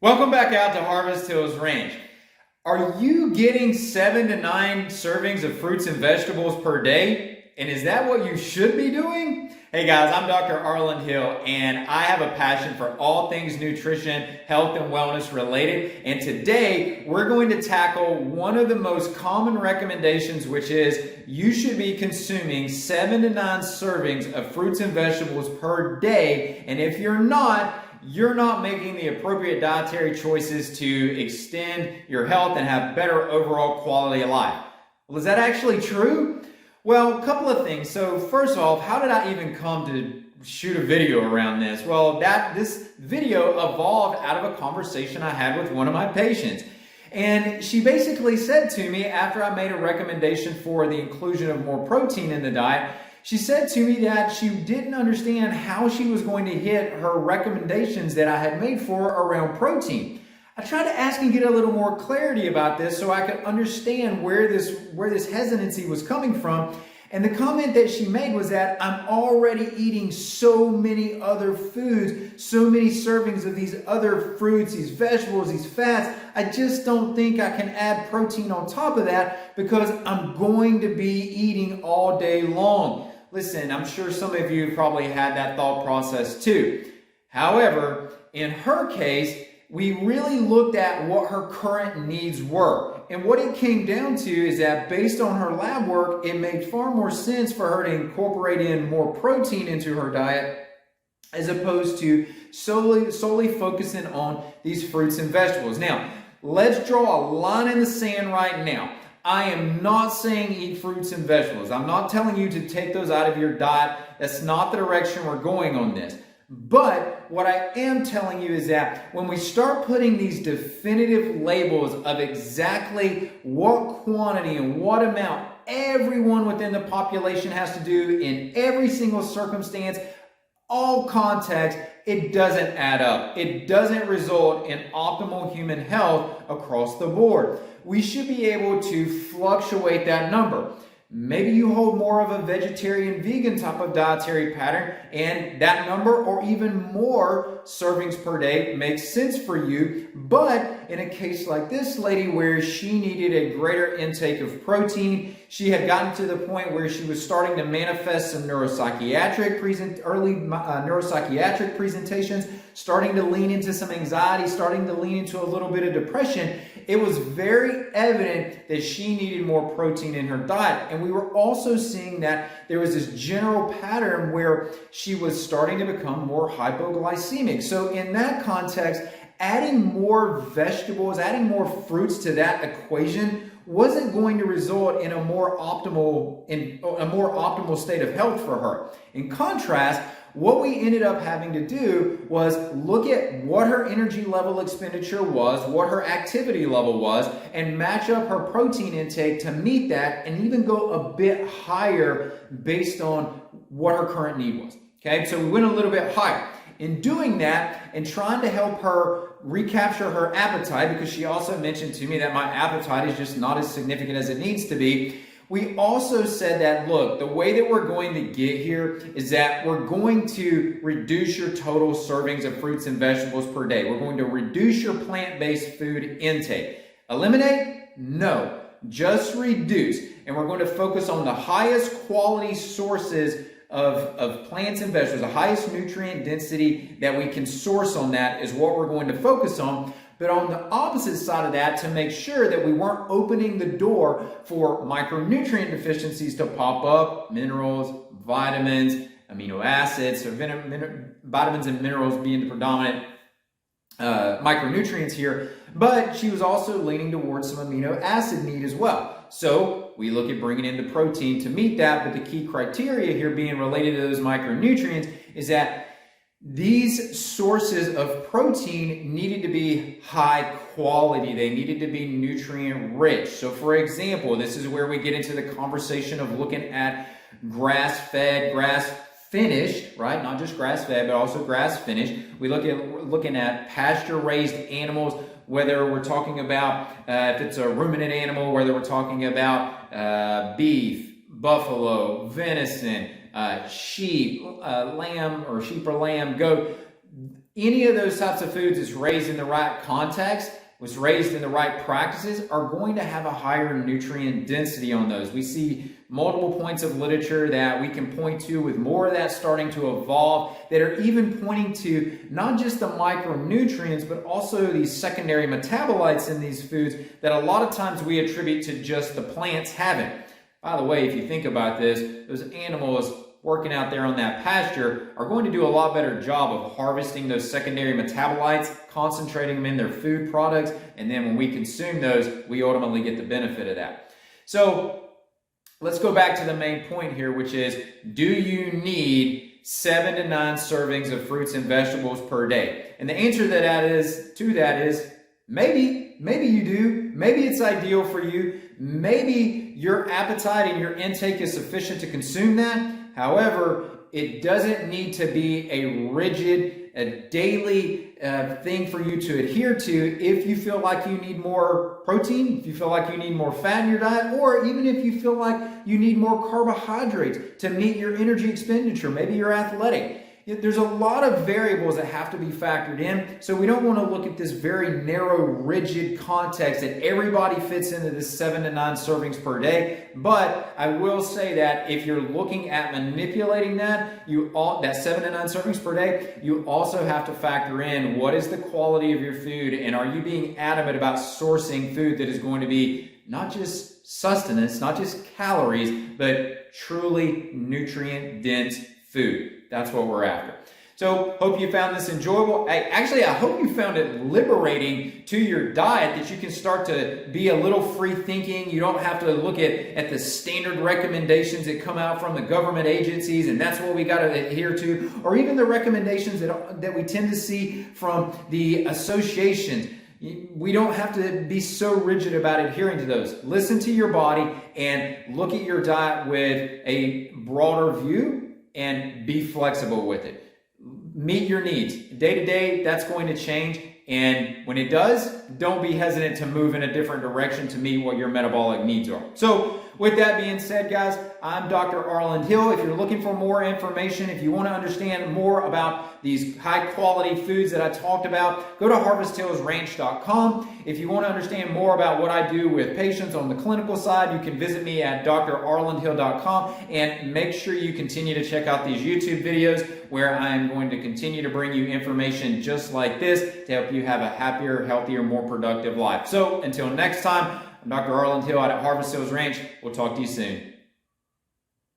Welcome back out to Harvest Hills Ranch. Are you getting 7 to 9 servings of fruits and vegetables per day? And is that what you should be doing? Hey guys, I'm Dr. Arland Hill, and I have a passion for all things nutrition, health, and wellness related. And today we're going to tackle one of the most common recommendations, which is you should be consuming 7 to 9 servings of fruits and vegetables per day. And if you're not making the appropriate dietary choices to extend your health and have better overall quality of life. Well, is that actually true? Well, a couple of things. So first off, how did I even come to shoot a video around this? Well, this video evolved out of a conversation I had with one of my patients. And she basically said to me, after I made a recommendation for the inclusion of more protein in the diet, she said to me that she didn't understand how she was going to hit her recommendations that I had made for her around protein. I tried to ask and get a little more clarity about this so I could understand where this hesitancy was coming from. And the comment that she made was that I'm already eating so many other foods, so many servings of these other fruits, these vegetables, these fats. I just don't think I can add protein on top of that because I'm going to be eating all day long. Listen, I'm sure some of you probably had that thought process too. However, in her case, we really looked at what her current needs were. And what it came down to is that based on her lab work, it made far more sense for her to incorporate in more protein into her diet as opposed to solely focusing on these fruits and vegetables. Now, let's draw a line in the sand right now. I am not saying eat fruits and vegetables. I'm not telling you to take those out of your diet. That's not the direction we're going on this. But what I am telling you is that when we start putting these definitive labels of exactly what quantity and what amount everyone within the population has to do in every single circumstance, all context, it doesn't add up. It doesn't result in optimal human health across the board. We should be able to fluctuate that number. Maybe you hold more of a vegetarian, vegan type of dietary pattern, and that number or even more servings per day makes sense for you. But in a case like this lady where she needed a greater intake of protein, she had gotten to the point where she was starting to manifest some early neuropsychiatric presentations, starting to lean into some anxiety, starting to lean into a little bit of depression. It was very evident that she needed more protein in her diet. And we were also seeing that there was this general pattern where she was starting to become more hypoglycemic. So in that context, adding more vegetables, adding more fruits to that equation wasn't going to result in a more optimal state of health for her. In contrast, what we ended up having to do was look at what her energy level expenditure was, what her activity level was, and match up her protein intake to meet that and even go a bit higher based on what her current need was. Okay, so we went a little bit higher. In doing that and trying to help her recapture her appetite, because she also mentioned to me that my appetite is just not as significant as it needs to be, we also said that, look, the way that we're going to get here is that we're going to reduce your total servings of fruits and vegetables per day. We're going to reduce your plant-based food intake. Eliminate? No. Just reduce. And we're going to focus on the highest quality sources of plants and vegetables. The highest nutrient density that we can source on that is what we're going to focus on. But on the opposite side of that, to make sure that we weren't opening the door for micronutrient deficiencies to pop up, minerals, vitamins, amino acids, so vitamins and minerals being the predominant micronutrients here. But she was also leaning towards some amino acid need as well. So we look at bringing in the protein to meet that, but the key criteria here being related to those micronutrients is that these sources of protein needed to be high quality. They needed to be nutrient rich. So for example, this is where we get into the conversation of looking at grass-fed, grass-finished, right? Not just grass-fed, but also grass-finished. We looking at pasture-raised animals, whether we're talking about if it's a ruminant animal, whether we're talking about beef, buffalo, venison, sheep, lamb or lamb, goat. any of those types of foods that's raised in the right context, was raised in the right practices, are going to have a higher nutrient density on those. We see multiple points of literature that we can point to with more of that starting to evolve that are even pointing to not just the micronutrients, but also these secondary metabolites in these foods that a lot of times we attribute to just the plants having. By the way, if you think about this, those animals working out there on that pasture are going to do a lot better job of harvesting those secondary metabolites, concentrating them in their food products, and then when we consume those, we ultimately get the benefit of that. So let's go back to the main point here, which is, do you need 7 to 9 servings of fruits and vegetables per day? And the answer to that is maybe you do. Maybe it's ideal for you. Maybe your appetite and your intake is sufficient to consume that. However, it doesn't need to be a rigid, a daily thing for you to adhere to if you feel like you need more protein, if you feel like you need more fat in your diet, or even if you feel like you need more carbohydrates to meet your energy expenditure. Maybe you're athletic. There's a lot of variables that have to be factored in, so we don't want to look at this very narrow, rigid context that everybody fits into this 7 to 9 servings per day. But I will say that if you're looking at manipulating that 7 to 9 servings per day, you also have to factor in what is the quality of your food, and are you being adamant about sourcing food that is going to be not just sustenance, not just calories, but truly nutrient-dense food. That's what we're after. So, hope you found this enjoyable. I hope you found it liberating to your diet, that you can start to be a little free thinking. You don't have to look at the standard recommendations that come out from the government agencies, and that's what we got to adhere to, or even the recommendations that we tend to see from the associations. We don't have to be so rigid about adhering to those. Listen to your body and look at your diet with a broader view, and be flexible with it. Meet your needs. Day to day, that's going to change. And when it does, don't be hesitant to move in a different direction to meet what your metabolic needs are. So with that being said, guys, I'm Dr. Arland Hill. If you're looking for more information, if you want to understand more about these high quality foods that I talked about, go to harvesthillsranch.com. If you want to understand more about what I do with patients on the clinical side, you can visit me at drarlandhill.com, and make sure you continue to check out these YouTube videos where I'm going to continue to bring you information just like this to help you have a happier, healthier, more productive life. So until next time, I'm Dr. Arland Hill out at Harvest Hills Ranch. We'll talk to you soon.